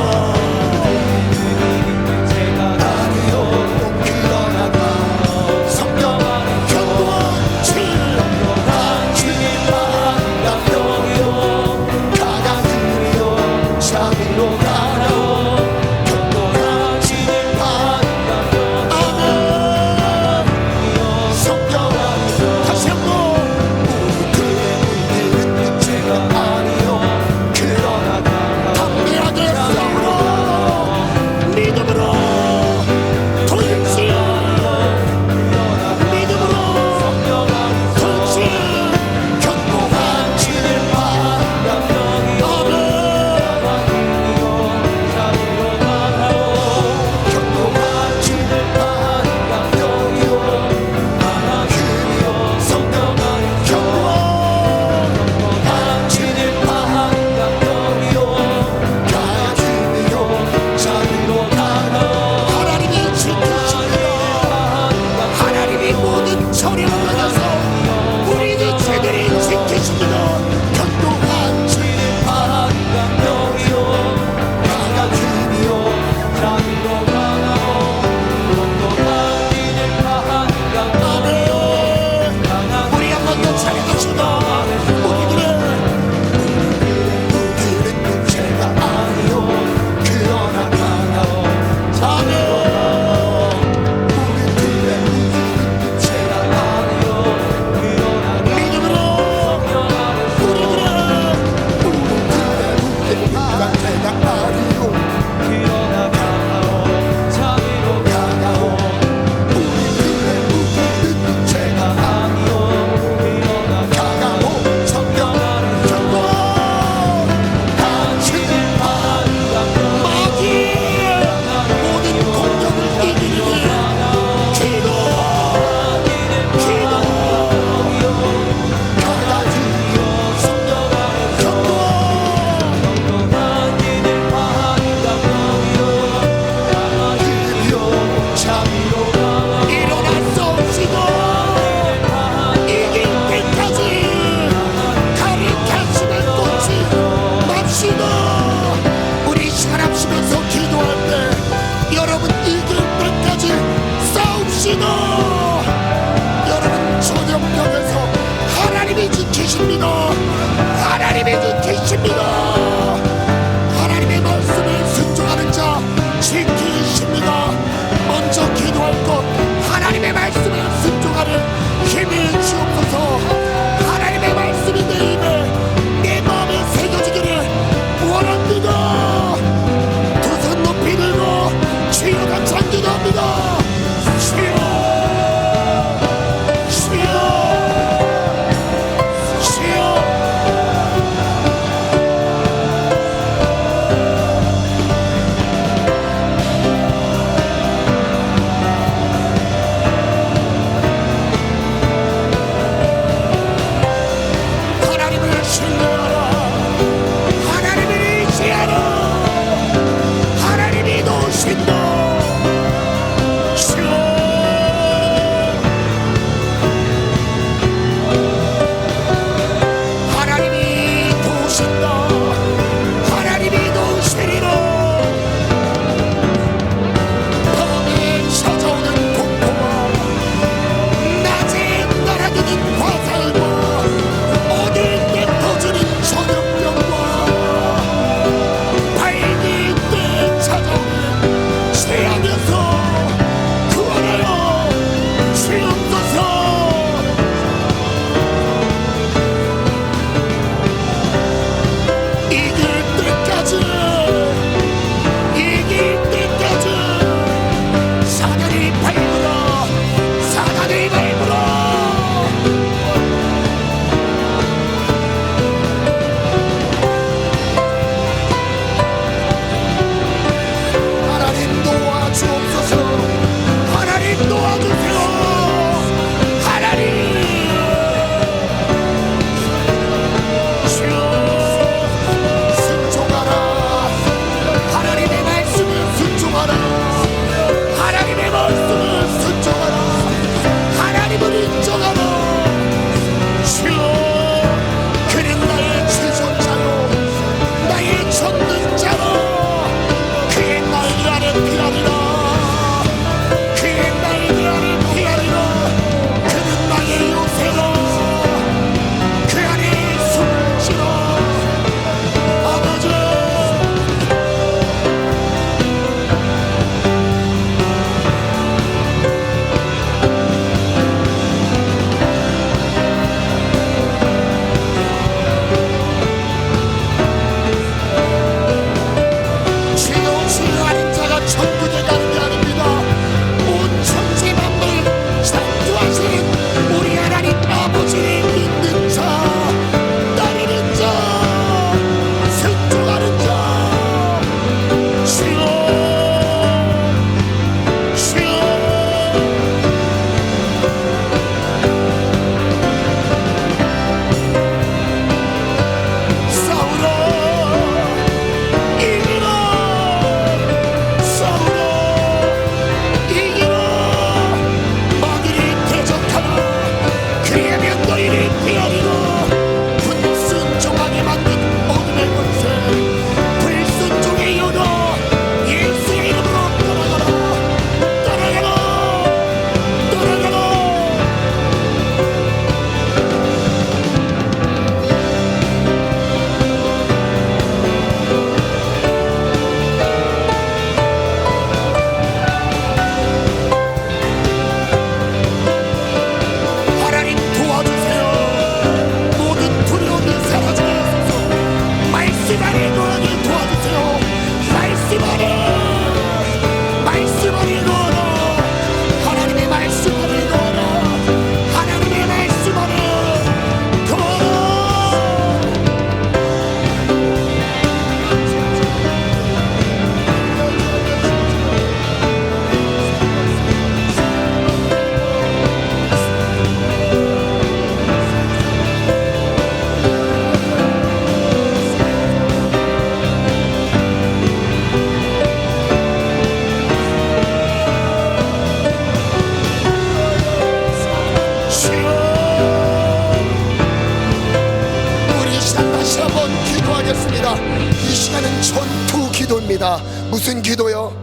[SPEAKER 1] 기도합니다. 무슨 기도요?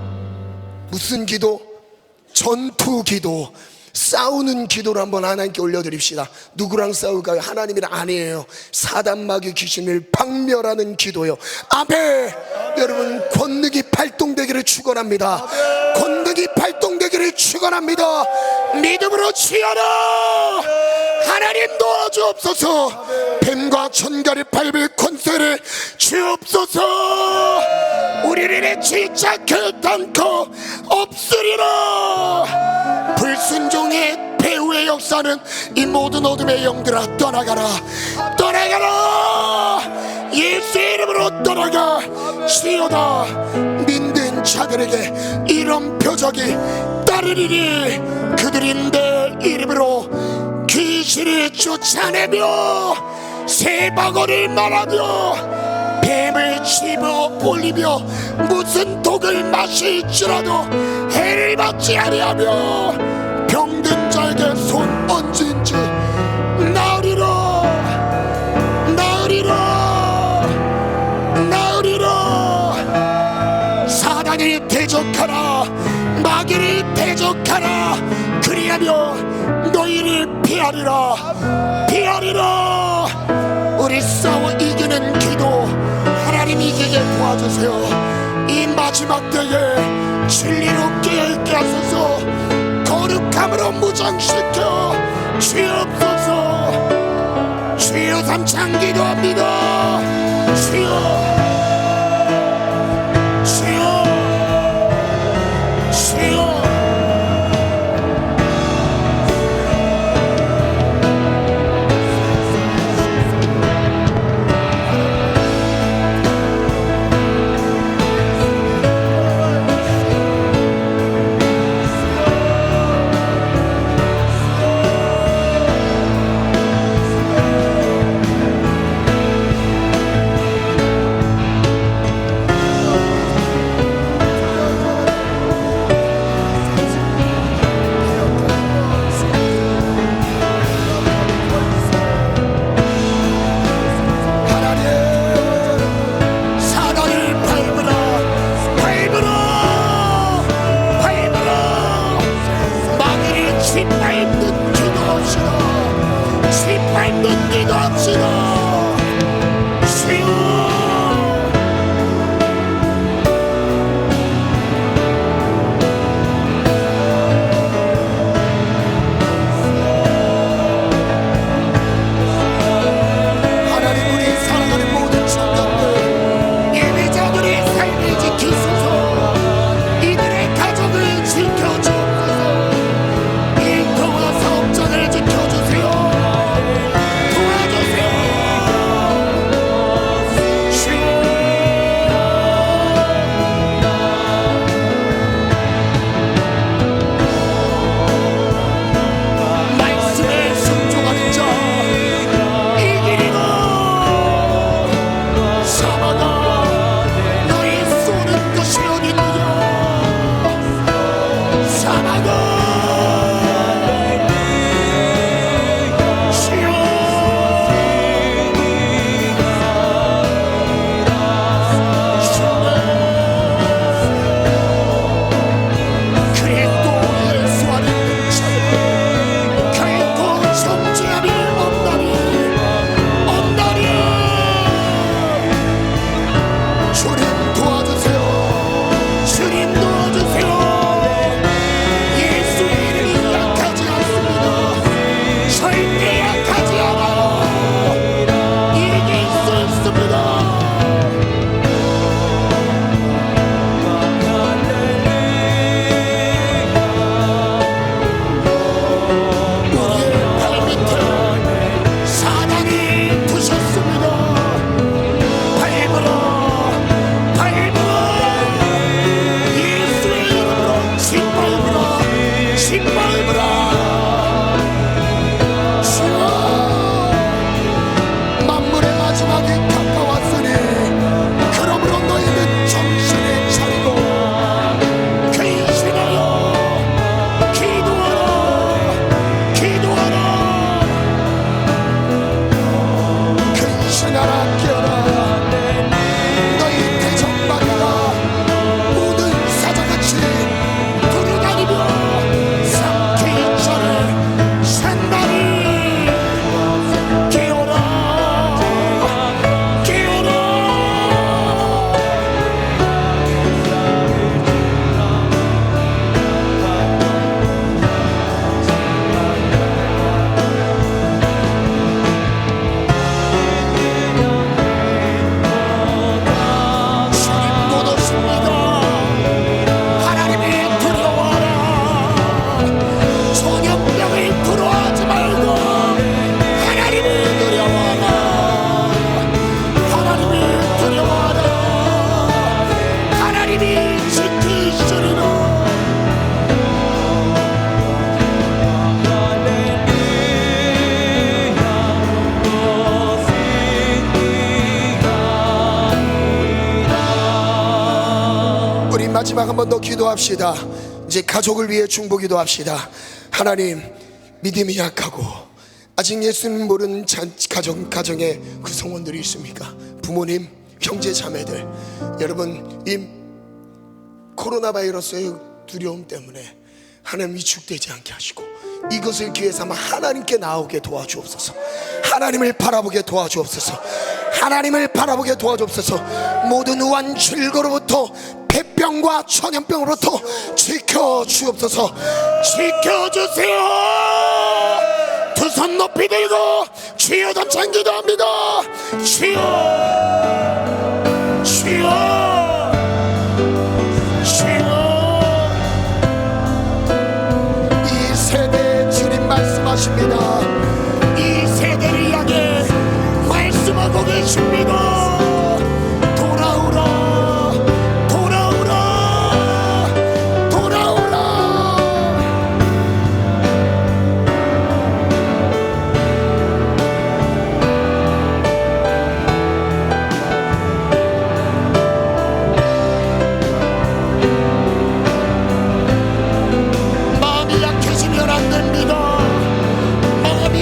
[SPEAKER 1] 무슨 기도? 전투 기도, 싸우는 기도를 한번 하나님께 올려드립시다. 누구랑 싸울까요? 하나님이랑 아니에요. 사단마귀 귀신을 박멸하는 기도요. 아멘. 여러분, 권능이 발동되기를 축원합니다. 권능이 발동되기를 축원합니다. 믿음으로 취하라. 하나님 도와주옵소서. 뱀과 천가를 밟을 권세를 주옵소서. 우리를 진짜 결단코 없으리라. 불순종의 배후의 역사는 이 모든 어둠의 영들아 떠나가라. 떠나가라. 예수의 이름으로 떠나가. 치여다. 믿는 자들에게 이런 표적이 따르리니 그들이 내 이름으로 귀신을 쫓아내며 새방울을 말하며 뱀을 집어 올리며 무슨 독을 마실지라도 해를 받지 아니하며 병든 자에게 손 얹은 지 나으리라. 나으리라. 나으리라. 사단을 대적하라. 마귀를 대적하라. 그리하며 너희를 피하리라. 피하리라. 우리 싸워 이기는 기도 하나님 이기게 도와주세요. 이 마지막 때에 진리로 깨어있게 하소서. 거룩함으로 무장시켜 주옵소서. 주여 삼창 기도합니다. 주여. 주여. 주여. 마지막 한 번 더 기도합시다. 이제 가족을 위해 중보기도 합시다. 하나님, 믿음이 약하고 아직 예수님 모르는 가정에 구성원들이 있습니까? 부모님, 형제 자매들, 여러분, 이 코로나 바이러스의 두려움 때문에 하나님 위축되지 않게 하시고 이것을 기회 삼아 하나님께 나오게 도와주옵소서. 하나님을 바라보게 도와주옵소서. 하나님을 바라보게 도와주옵소서. 모든 우한 질고로부터, 폐병과 전염병으로부터 지켜주옵소서. 지켜주세요. 두 손 높이 들고 주여 점찬 기도합니다. 주여, 주여, 주여. 이 세대에 주님 말씀하십니다. 이 세대를 향해 말씀하고 계십니다. 돌아오라, 돌아오라, 돌아오라. 마음이 약해지면 안 됩니다. 마음이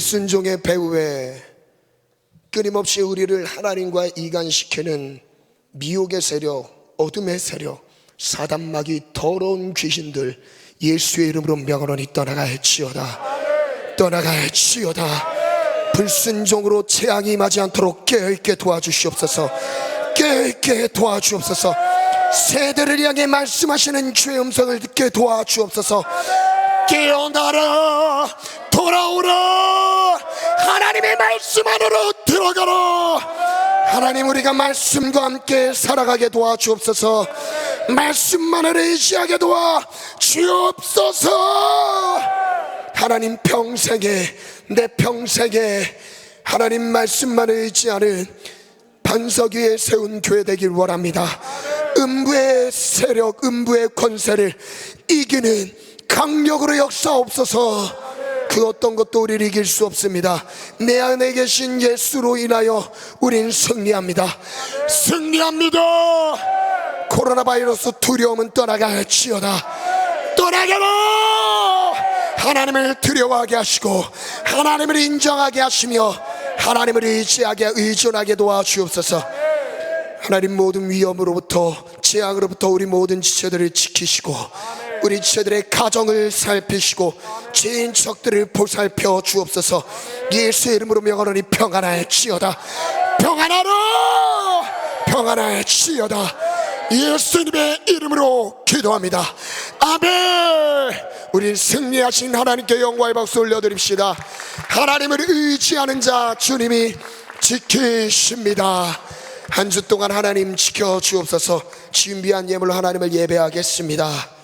[SPEAKER 1] 불순종의 배후에 끊임없이 우리를 하나님과 이간시키는 미혹의 세력, 어둠의 세력, 사단마귀, 더러운 귀신들 예수의 이름으로 명하노니 떠나갈지어다. 떠나갈지어다. 불순종으로 재앙이 임하지 않도록 깨어있게 도와주시옵소서. 깨어있게 도와주옵소서. 세대를 향해 말씀하시는 주의 음성을 듣게 도와주옵소서. 깨어나라, 돌아오라, 하나님의 말씀 안으로 들어가라. 하나님, 우리가 말씀과 함께 살아가게 도와주옵소서. 말씀만을 의지하게 도와주옵소서. 하나님, 평생에, 내 평생에 하나님 말씀만을 의지하는 반석 위에 세운 교회 되길 원합니다. 음부의 세력, 음부의 권세를 이기는 강력으로 역사옵소서. 그 어떤 것도 우리를 이길 수 없습니다. 내 안에 계신 예수로 인하여 우린 승리합니다. 승리합니다. 코로나 바이러스 두려움은 떠나갈지어다. 떠나가라. 하나님을 두려워하게 하시고 하나님을 인정하게 하시며 하나님을 의지하게, 의존하게 도와주옵소서. 하나님, 모든 위험으로부터, 재앙으로부터 우리 모든 지체들을 지키시고 우리 지체들의 가정을 살피시고 지인척들을 보살펴 주옵소서. 예수의 이름으로 명하노니 평안할지어다. 평안하라. 평안할지어다. 예수님의 이름으로 기도합니다. 아멘. 우리 승리하신 하나님께 영광의 박수 올려드립시다. 하나님을 의지하는 자 주님이 지키십니다. 한 주 동안 하나님 지켜주옵소서. 준비한 예물로 하나님을 예배하겠습니다.